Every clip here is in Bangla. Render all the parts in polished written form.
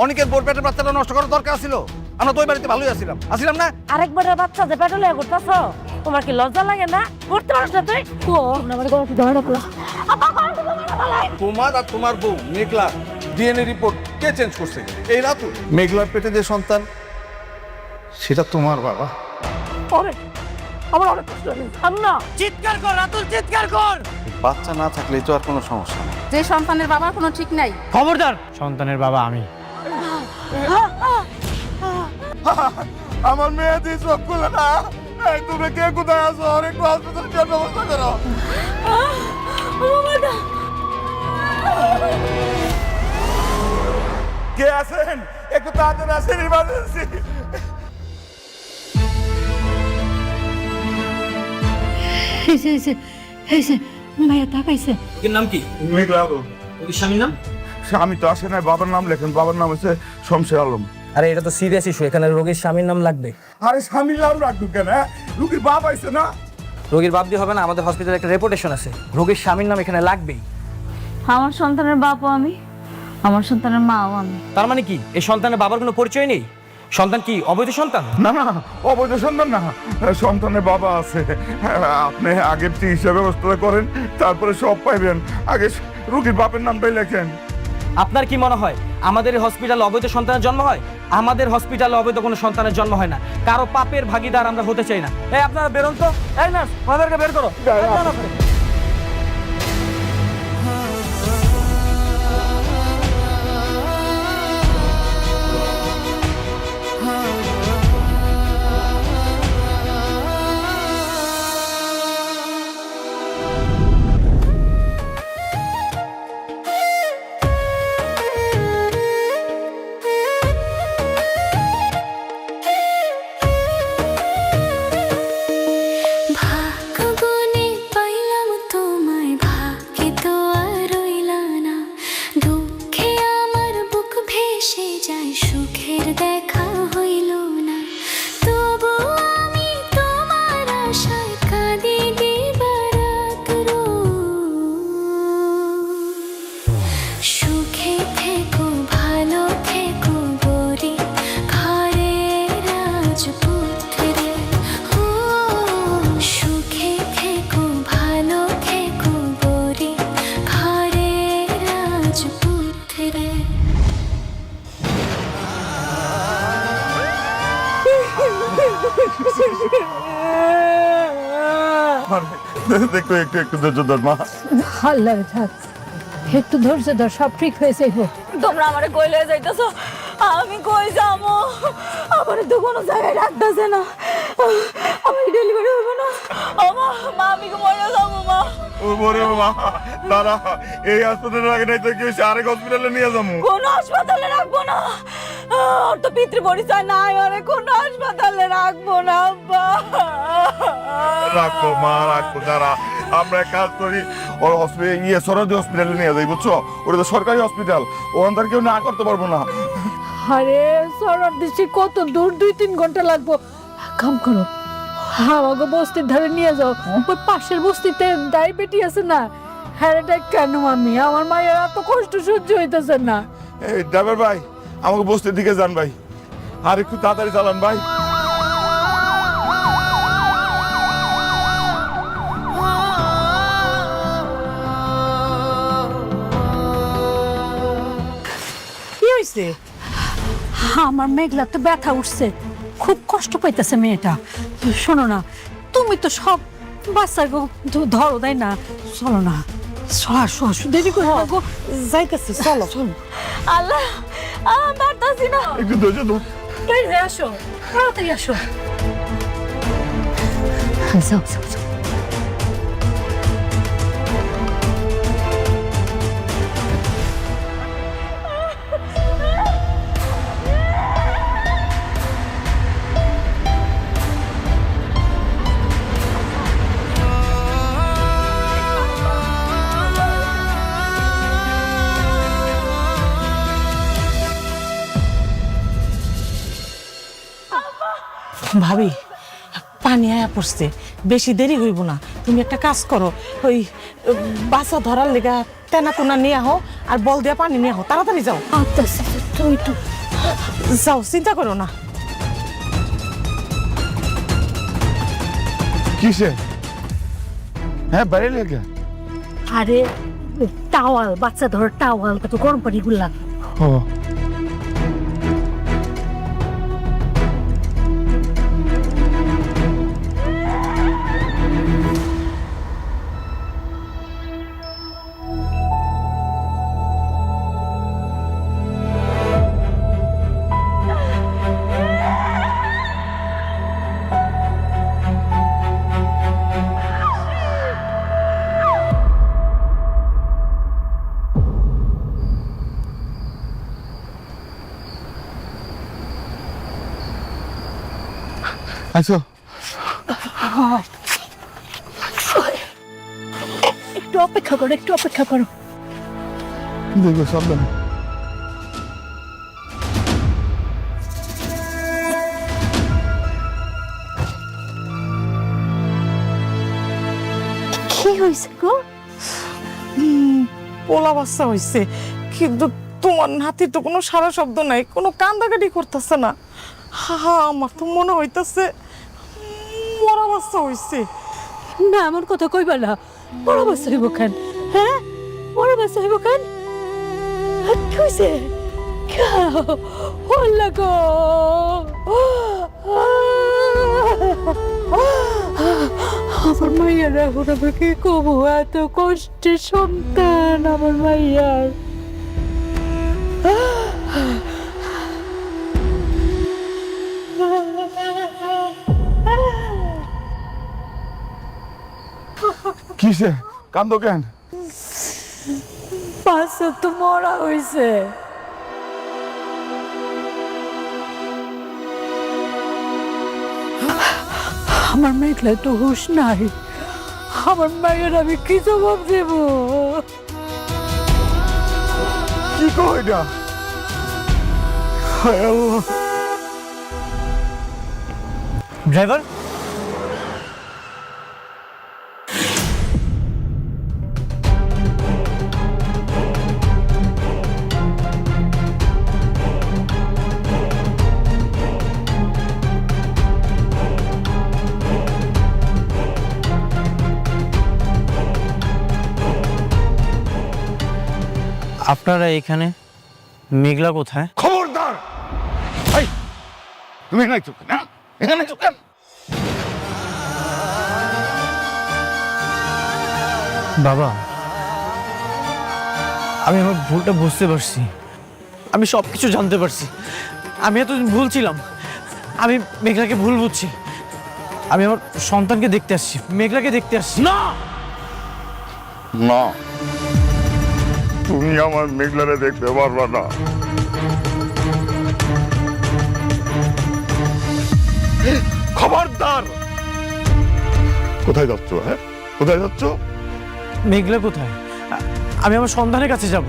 অনেকের বোর পেটের বাচ্চাটা নষ্ট করার দরকার ছিল। আমরা তো ওই বাড়িতে ভালোই আসিলাম না? আরেকবারের বাচ্চা যে পেটে লয়ে ঘুরতেছো, তোমার কি লজ্জা লাগে না? করতে পারছ না তুই? ও আমার গলা কি ধরে রাখলো? তোমার আর তোমার বউ মেঘলা ডিএনএ রিপোর্ট কে চেঞ্জ করছে? এই রাতু। মেঘলার পেটে যে সন্তান সেটা তোমার বাবা। ওরে আমার অনেক কষ্ট হচ্ছে। না চিৎকার কর রাতুল, চিৎকার কর। বাচ্চা না থাকলেই তো আর কোনো সমস্যা নেই। যে সন্তানের বাবার কোনো ঠিক নাই। খবরদার, সন্তানের বাবা আমি। আমার মেয়ে দিয়ে চোখ খুলে না। এই তুমি কে কোথায় আছো? একটু হসপিটালে যাওয়ার ব্যবস্থা করো। কে আছেন? একটু তাড়াতাড়ি আসেন, ইমার্জেন্সি। মায়া তাকাইছে। এর নাম কি? মেঘলা। ওই স্বামীর নাম? আমি তো আসে নাই, বাবার নাম লেখেন। বাবার নাম হচ্ছে শমশের আলম। আরে এটা তো সিরিয়াস ইস্যু, এখানে রোগীর স্বামীর নাম লাগবে। আরে স্বামীর নাম রাখবো কেন? রুগীর বাপ আইছে না? রোগীর বাপ দিয়ে হবে না, আমাদের হসপিটালে একটা রেপুটেশন আছে, রোগীর স্বামীর নাম এখানে লাগবেই। আমার সন্তানের বাপও আমি, আমার সন্তানের মাও আমি। তার মানে কি এই সন্তানের বাবার কোনো পরিচয় নেই? সন্তান কি অবৈধ সন্তান? না না, অবৈধ সন্তান না, সন্তানের বাবা আছে। আপনি আগে চিকিৎসা ব্যবস্থা করেন, তারপরে সব পাইবেন। আগে রুগীর বাপের নামটাই লেখেন। আপনার কি মনে হয় আমাদের এই হসপিটালে অবৈধ সন্তানের জন্ম হয়? আমাদের হসপিটালে অবৈধ কোনো সন্তানের জন্ম হয় না। কারো পাপের ভাগীদার আমরা হতে চাই না। এই আপনারা বেরোন তো। এই নার্স, ওদেরকে বের করো। ভাগ্যগুণে পাইলাম তোমায়, ভাগ্যে তো আর রইলা না। দুঃখে আমার বুক ভেসে যায়, সুখের দেখা হইল না। তবু আমি তোমার আশায় কাঁদি দিবারাত সুখে থেকো, ভালো থেকো গরি ঘরের রাজপুত্রে। ও সুখে থেকো, ভালো থেকো গরি ঘরের রাজপুত্রে। দেখো একটু একটু ধৈর্য ধর মা। আল্লাহ থাক, একটু ধৈর্য ধর, সব ঠিক হয়েছে। তোমরা আমারে কই লয়ে যাইতেছো? আমি কই যাবো? আমারে তো কোনো জায়গায় রাখতেছে না। আমার ডেলিভারি হবে না। মা মা আমি মরে যাবো মা। ও বরে মা, দাঁড়া, এই হাসপাতালে রাখে নাই তো কি হয়েছে? আরেক হসপিটালে নিয়ে যাবো। কোন হাসপাতালে রাখবো না। ওর তো পিতৃ পরিচয় নাই, ওরে কোন হাসপাতালে রাখবো না আব্বা। রাখবো মা, রাখবো। দাঁড়া, আমরা এক কাজ করি, ওর হসপিটাল সরকারি হসপিটালে নিয়ে যাই, বুঝছো? ওটা তো সরকারি হসপিটাল, ওখান থেকে কেউ না করতে পারবো না। আরে সরার দিচ্ছি কত দূর, 2-3 ঘন্টা লাগবো। কাম করো, আমাকে বস্তির ধারে নিয়ে যাও। ওই পাশের বস্তিতে ডায়াবেটি আছে না, হ্যাঁ এটা কেন আমি, আমার মায়ের এত কষ্ট সহ্য হইতেছে না। এই ড্রাইভার ভাই, আমাকে বস্তির দিকে যান ভাই, আর একটু তাড়াতাড়ি চালান ভাই। কি হয়েছে? আমার মেঘলা তো ব্যথা উঠছে, খুব কষ্ট পাইতেছে মেয়েটা। শোনো না, তুমি তো সব বাচ্চা ধরো তাই না? চলো না, দেরি করে যাইতেছি, চলো চলো। আল্লাহ, পারতাছি না। একটু ধৈর্য ধর। আসো, তাড়াতাড়ি আসো। যাও যাও যাও। ভাবি, পানি আয়া পড়ছে, বেশি দেরি হইব না, তুমি একটা কাজ করো, ওই বাসা ধরার লেগা তেনা কোনা নিয়ে আহো আর বল দিয়া পানি নিয়ে আহো, তাড়াতাড়ি যাও। আচ্ছা তুই তো যাও, চিন্তা করো না। কিসে? হ্যাঁ বাইরে লেগে। আরে টাওয়াল, বাচ্চা ধর টাওয়াল, কত গরম পানি গুলা। ও আচ্ছা একটু অপেক্ষা করো, একটু অপেক্ষা করো। দেখো সাবধানে। কি হয়েছে গো? পোলা বাচ্চা হয়েছে, কিন্তু তোমার নাতির তো কোনো সারা শব্দ নাই, কোনো কান্দাকাটি করতেছে না। হা, আমার তো মনে হইতাছে মরা বাচ্চা হয়েছে। না এমন কথা কইবা না, বড় বাচ্চা হইব কেন? হ্যাঁ বড় বাচ্চা হইব কেন? কি হয়েছে? হল্লা গো, আমার মাইয়ার এখন আমি কি কবো, এত কষ্টের সন্তান আমার মাইয়ার। কিসে কান্দো কেন? বাচ্চা তো মরা হয়েছে। আমার মেঘলা তো হুশ নাই, আমার মায়ের আমি কি জবাব দেব? কি কই না? হায় আল্লাহ। ড্রাইভার, আপনারা এখানে, মেঘলা কোথায়? খবরদার! এই তুমি এখানে চুপ না, এখানে চুপ কেন? বাবা, আমি আমার ভুলটা বুঝতে পারছি, আমি সব কিছু জানতে পারছি। আমি এতদিন ভুল ছিলাম, আমি মেঘলাকে ভুল বুঝছি। আমি আমার সন্তানকে দেখতে আসছি, মেঘলাকে দেখতে আসছি না। না, তুমি আমার মেঘলারে দেখতে পারবা না। খবরদার! কোথায় যাচ্ছ? হ্যাঁ কোথায় যাচ্ছ? মেঘলা কোথায়? আমি আমার সন্তানের কাছে যাব।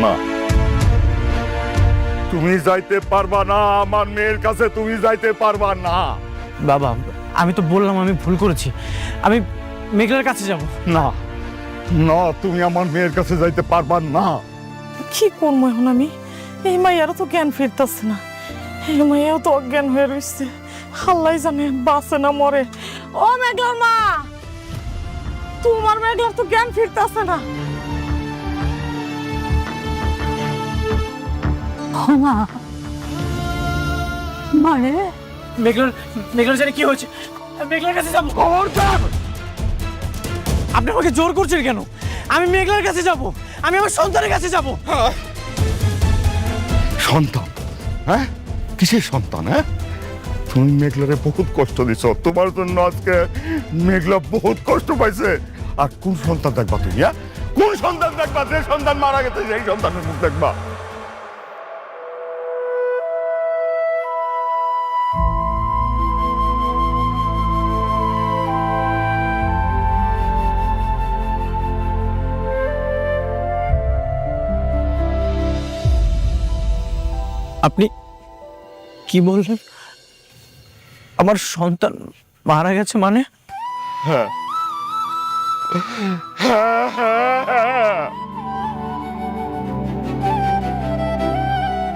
না, তুমি যাইতে পারবা না, আমার মেয়ের কাছে তুমি যাইতে পারবা না। বাবা, আমি তো বললাম আমি ভুল করেছি, আমি মেঘলার কাছে যাব। না না, তুমি আমার মেয়ের কাছে যাইতে পারবা না। কি করবো এখন আমি? এই মাইয়ারও তো জ্ঞান ফিরতেছে না, এই মাইয়াও তো অজ্ঞান হয়ে রয়েছে। আল্লাহ জানে বাঁচে না মরে। ও মেঘলার মা, তোমার মেঘলার তো জ্ঞান ফিরতেছে না। মা মারে, মেঘলার জানে কি হয়েছে? মেঘলার কাছে যাব। খবরদার! আপনি আমাকে জোর করছেন কেন? আমি মেঘলার কাছে যাব, আমি আমার সন্তানের কাছে যাব। সন্তান? হ্যাঁ কিসের সন্তান? হ্যাঁ তুমি মেঘলারে বহুত কষ্ট দিছ, তোমার জন্য আজকে মেঘলা বহুত কষ্ট পাইছে। আর কোন সন্তান দেখবা তুমি? হ্যাঁ কোন সন্তান দেখবা? যে সন্তান মারা গেছে সেই সন্তানের মুখ দেখবা। আপনি কি বললেন? আমার সন্তান মারা গেছে মানে? হ্যাঁ হ্যাঁ হ্যাঁ হ্যাঁ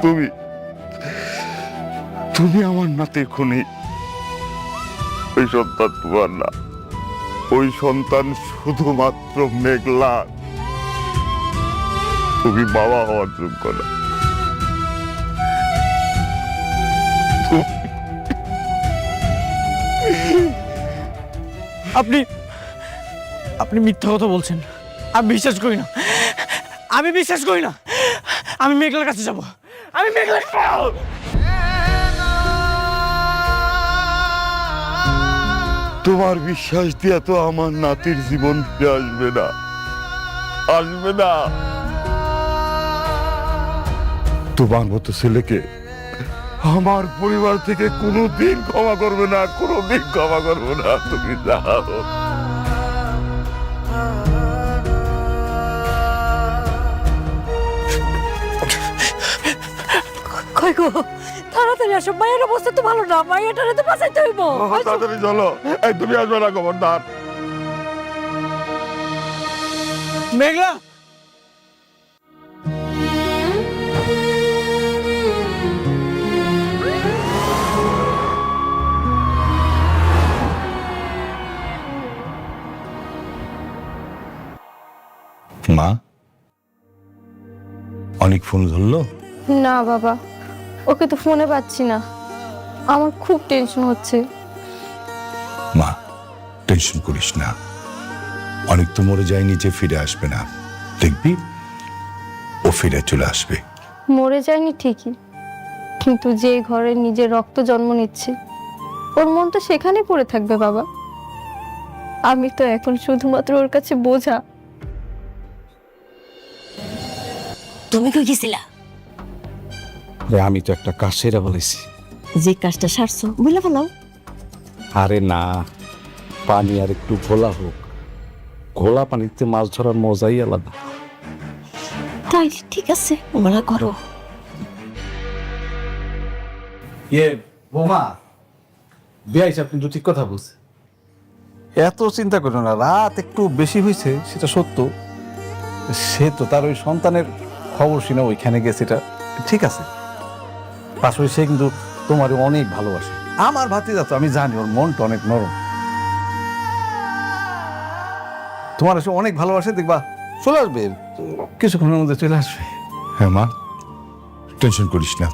তুমি তুমি আমার নাতির খুনি। ওই সন্তান তোমার না, ওই সন্তান শুধুমাত্র মেঘলা। তুমি বাবা হওয়ার যোগ্য না। আপনি আপনি মিথ্যা কথা বলছেন। আমি বিশ্বাস করি না, আমি বিশ্বাস করি না। আমি মেঘলার কাছে যাব, আমি মেঘলার কাছে যাব। তোমার বিশ্বাস দিয়া তো আমার নাতির জীবন ফিরে আসবে না, আসবে না। তোমার মতো ছেলেকে আমার পরিবার থেকে কোনোদিন ক্ষমা করবে না, কোনোদিন ক্ষমা করবে না। তুমি যাও। কই গো, তাড়াতাড়ি আসো, মায়ের অবস্থা তো ভালো না, মায়েরটারে তো বাঁচাইতে হইব। তাড়াতাড়ি চলো। এই তুমি আসবে না খবরদার। মেঘলা, মা, অনেক ফোন ধরলো? না বাবা, ওকে তো ফোনে পাচ্ছি না। আমার খুব টেনশন হচ্ছে। মা, টেনশন করিস না। অনেক তো মরে যায়নি যে ফিরে আসবে না, দেখবি ও ফিরে চলে আসবে। মরে যায়নি ঠিকই, কিন্তু যে ঘরে নিজের রক্ত জন্ম নিচ্ছে ওর মন তো সেখানে পড়ে থাকবে বাবা। আমি তো এখন শুধুমাত্র ওর কাছে বোঝা। তুমি কই গেছিলা? আমি তো একটা কাজ সেরা বলেছি। যে কাজটা সারছো বুঝলে ফেলাও। আরে না, পানি আর একটু ঘোলা হোক, ঘোলা পানিতে মাছ ধরার মজাই আলাদা। তাই ঠিক আছে, ওরা করো। বোমা বিয়াইছে, আপনি তো ঠিক কথা বলছেন। এত চিন্তা করো না, রাত একটু বেশি হয়েছে সেটা সত্য। সে তো তার ওই সন্তানের খবর শুনে ওইখানে গেছে, এটা ঠিক আছে। পাশে সে কিন্তু তোমারও অনেক ভালোবাসে। আমার ভাতিজা তো, আমি জানি ওর মনটা অনেক নরম। তোমার এসে অনেক ভালোবাসে, দেখবা চলে আসবে, কিছুক্ষণের মধ্যে চলে আসবে। হ্যাঁ মা, টেনশন করিস না,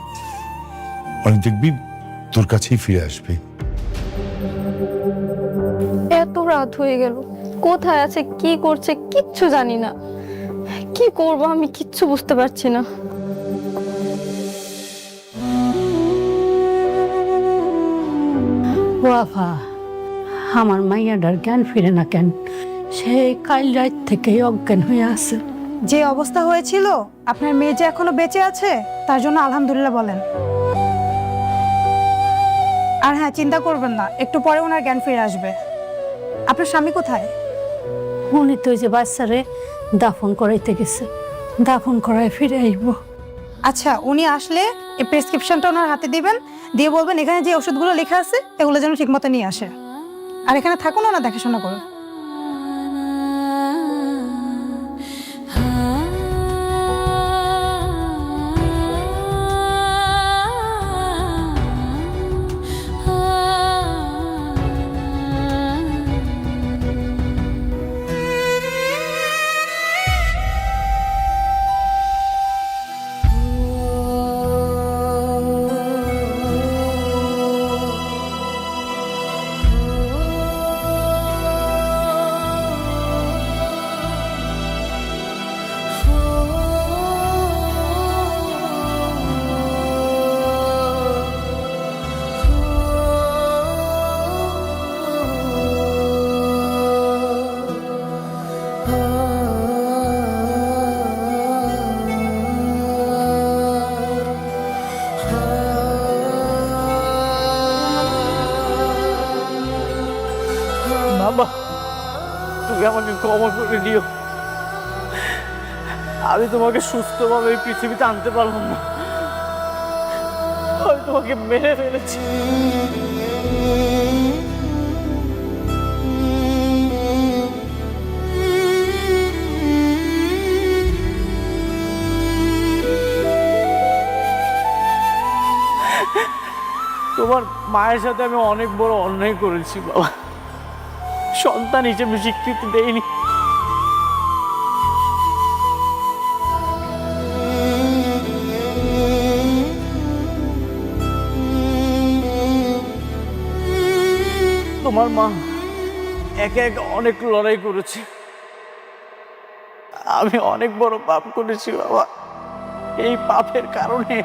অনেক দেখবি তোর কাছেই ফিরে আসবে। এত রাত হয়ে গেল, কোথায় আছে, কি করছে কিচ্ছু জানি না। কি করব আমি কিচ্ছু বুঝতে পারছি না। বাবা, আমার মাইয়াটার জ্ঞান ফিরে না কেন? সেই কাল রাত থেকে অজ্ঞান হয়ে আছে। যে অবস্থা হয়েছিল, আপনার মেয়ে যে এখনো বেঁচে আছে তার জন্য আলহামদুলিল্লাহ বলেন। আর হ্যাঁ, চিন্তা করবেন না, একটু পরে ওনার জ্ঞান ফিরে আসবে। আপনার স্বামী কোথায়? উনি তো ওই যে বাচ্চারে দাফন করাইতে গেছে, দাফন করায় ফিরে আইব। আচ্ছা, উনি আসলে এই প্রেসক্রিপশনটা ওনার হাতে দিবেন, দিয়ে বলবেন এখানে যে ওষুধগুলো লেখা আছে এগুলো যেন ঠিক মতো নিয়ে আসে। আর এখানে থাকুন, ওনার দেখাশোনা করুন। বাবা, তুমি আমাকে ক্ষমা করে দিও। আমি তোমাকে সুস্থভাবে এই পৃথিবীতে আনতে পারলাম না, আমি তোমাকে মেরে ফেলেছি। তোমার মায়ের সাথে আমি অনেক বড় অন্যায় করেছি বাবা, সন্তান হিসেবে স্বীকৃতি দেইনি। তোমার মা একে একে অনেক লড়াই করেছে, আমি অনেক বড় পাপ করেছি বাবা। এই পাপের কারণে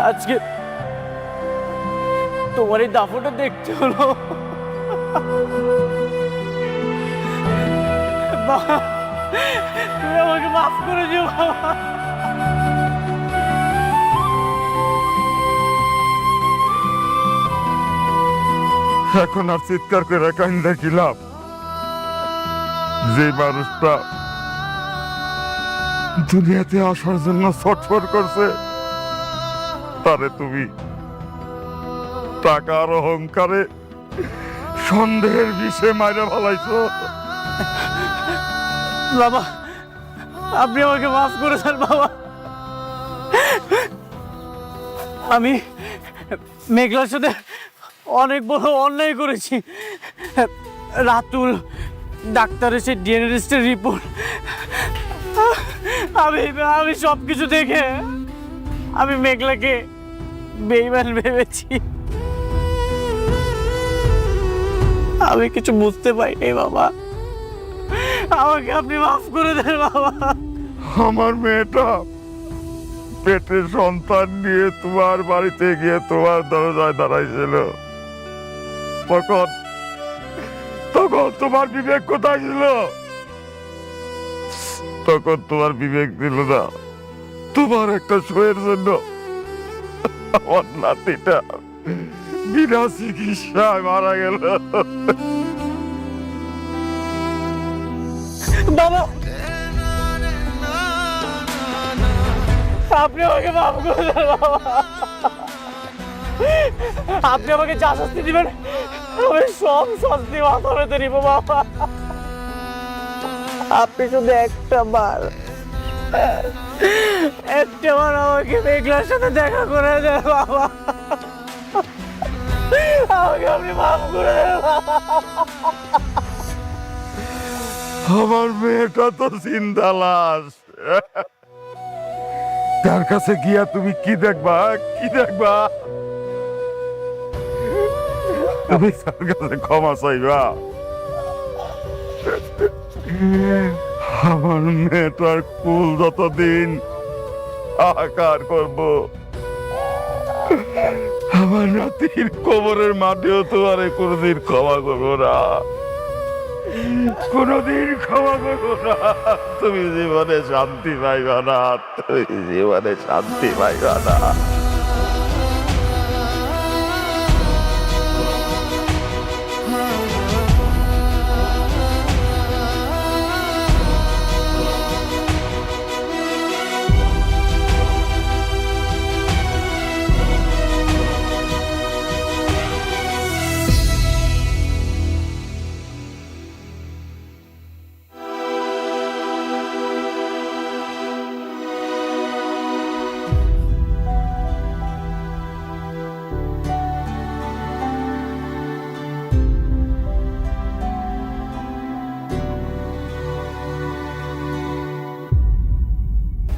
আজকে তোমার এই দাফনটা দেখতে হলো। বাবা, তুমি আমাকে মাফ করে দিও বাবা। এখন আর চিৎকার করে কান্দা কি লাভ? যে মানুষটা দুনিয়াতে আসার জন্য ছটফট করছে, তারে তুমি টাকার অহংকারে সন্দেহের বিষে মাইরা ফেলাইছো। বাবা, আপনি আমাকে মাফ করে দেন বাবা। আমি মেঘলার সাথে অনেক বড় অন্যায় করেছি। রাতুল ডাক্তারের সেই ডিএনএ টেস্টের রিপোর্ট আমি সব কিছু দেখে আমি মেঘলাকে বেঈমান ভেবেছি। আমি কিছু বুঝতে পারিনি বাবা, আমাকে আপনি মাফ করে দেন বাবা। আমার মেয়েটা পেটের সন্তান নিয়ে তোমার বাড়িতে গিয়ে তোমার দরজায় দাঁড়াইছিল, তখন তোমার বিবেক কোথায় ছিল? তখন তোমার বিবেক ছিল না। তোমার একটা শোয়ের জন্য আমার নাতিটা বিনা চিকিৎসায় মারা গেল। বাবা, আপনি আমাকে মাফ করে দেন বাবা। আপনি আমাকে যা শাস্তি দিবেন আমি সব শাস্তি মাথা পেতে নিব বাবা। আপনি শুধু একটা বার আমাকে মেঘলার সাথে দেখা করে দেন বাবা। আমাকে আপনি মাফ করে দেন বাবা। আমার মেয়েটা তো চিন্তা লাশ, তার কাছে গিয়া তুমি কি দেখবা? কি দেখবা? তুমি তার কাছে ক্ষমা চাইবা? আমার মেয়েটার কুল যতদিন আকার করব, আমার নাতির কবরের মাটিও তোমার কোনদিন ক্ষমা করবো না, কোনদিন ক্ষমা করবো না। তুমি জীবনে শান্তি পাইবা না, তুমি জীবনে শান্তি পাইবা না।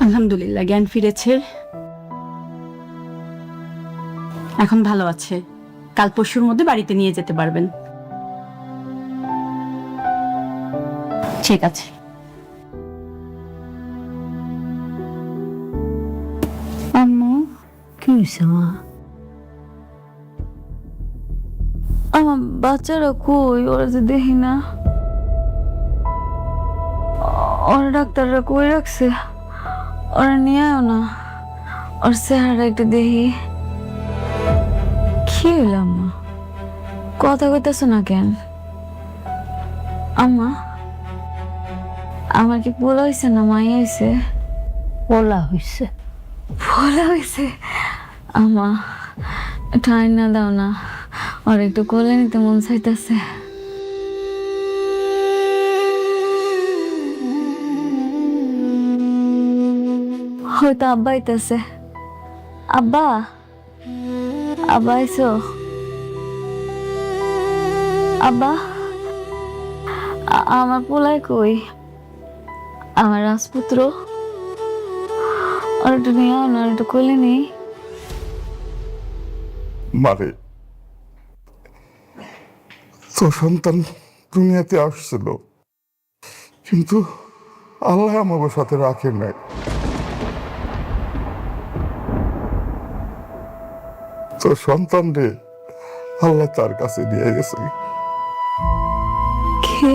আলহামদুলিল্লাহ, জ্ঞান ফিরেছে, এখন ভালো আছে। কাল পরশুর মধ্যে বাড়িতে নিয়ে যেতে পারবেন। ঠিক আছে। আম্মু, কি হয়েছে মা? আমার বাচ্চারা কই? ওরা যে দেখি না, ওরা ডাক্তাররা কই রাখছে? ওরা নিয়ে আয় না, ওর চেহারা একটু দেখি। কি হইল আম্মা? কথা কইতেছ না কেন? আম্মা, আমার কি পোলা হয়েছে না মাই হয়েছে? ওলা হয়েছে। পোলা হয়েছে? আম্মা, একটু আইনা দাও না, আর একটু কোলে নিতে মন চাইতেছে। হয়তো আব্বা আইতেছে, আব্বা আব্বা এসো আব্বা আমার পোলায় কই আমার রাজপুত্র আর একটু নিয়ে আনো আর একটু কোলে নেই মারে তোর সন্তান দুনিয়াতে আসছিল, কিন্তু আল্লাহ আমাদের সাথে রাখেন নাই। তোর সন্তান রে আল্লাহ তার কাছে দিয়ে গেছে। কে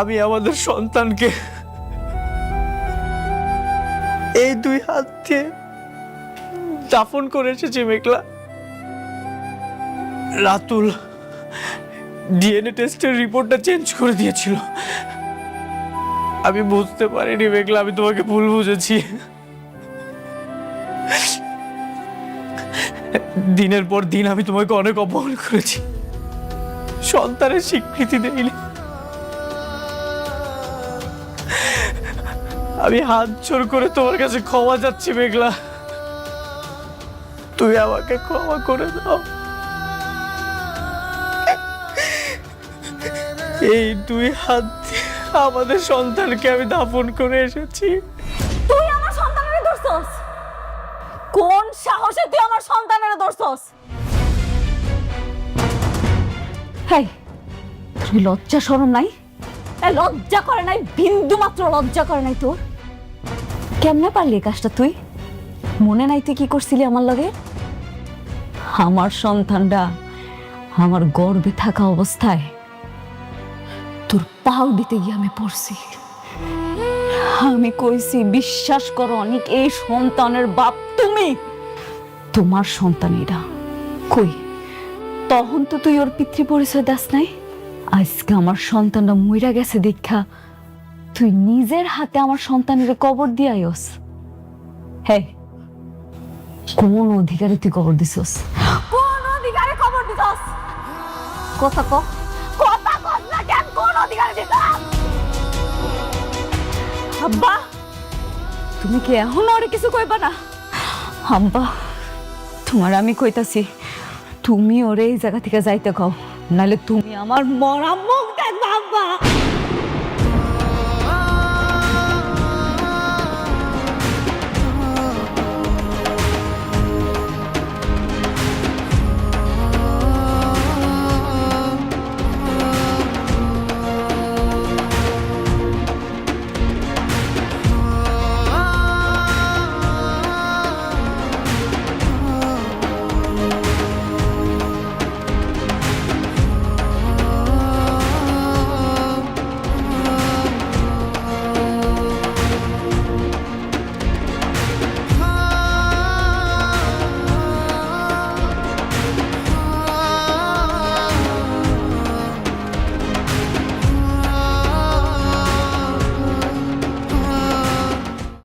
আমি আমাদের সন্তানকে এই 2 হাত দিয়ে দাফন করে এসেছি মেঘলা। রাতুল ডিএনএ টেস্টের রিপোর্টটা চেঞ্জ করে দিয়েছিল। আমি বুঝতে পারিনি মেঘলা, আমি তোমাকে ভুল বুঝেছি। দিনের পর দিন আমি তোমাকে অনেক অপমান করেছি, সন্তানের স্বীকৃতি দেইনি। আমি হাত জোর করে তোমার কাছে ক্ষমা চাচ্ছি মেঘলা, তুই আমাকে ক্ষমা করে দাও। এই 2 হাত দিয়ে আমাদের সন্তানকে আমি দাফন করে এসেছি। তুই আমার সন্তানের ধরছস? কোন সাহসে তুই আমার সন্তানের ধরছস? হেই, তুই লজ্জা শরম নাই? লজ্জা করে নাই, বিন্দু মাত্র লজ্জা করে নাই তোর? কেমনে পারলি এই কাজটা তুই? মনে নাই তুই কি করছিলি আমার লগে? আমার সন্তানটা আমার গর্ভে থাকা অবস্থায় তোর পাও দিতে গিয়ে আমি পড়ছি। আমি কইছি বিশ্বাস করো অনেক, এই সন্তানের বাপ তুমি, তোমার সন্তান এরা। কই তখন তো তুই ওর পিতৃ পরিচয় দাস নাই। আজকে আমার সন্তানটা মইরা গেছে দেখা তুই নিজের হাতে আমার সন্তানের কবর দিয়ে আইস। হ্যাঁ, কোন অধিকারে তুই কবর দিছস? কোন অধিকারে কবর দিছস? কথা ক, কথা কস না কেন? কোন অধিকারে দিছস? আব্বা, তুমি কি এখন আর কিছু কইবা না? আব্বা, তোমার আমি কইতাছি, তুমি ওরে এই জায়গা থেকে যাইতে কও, নাহলে তুমি আমার মরা মুখ দেখবা। আব্বা।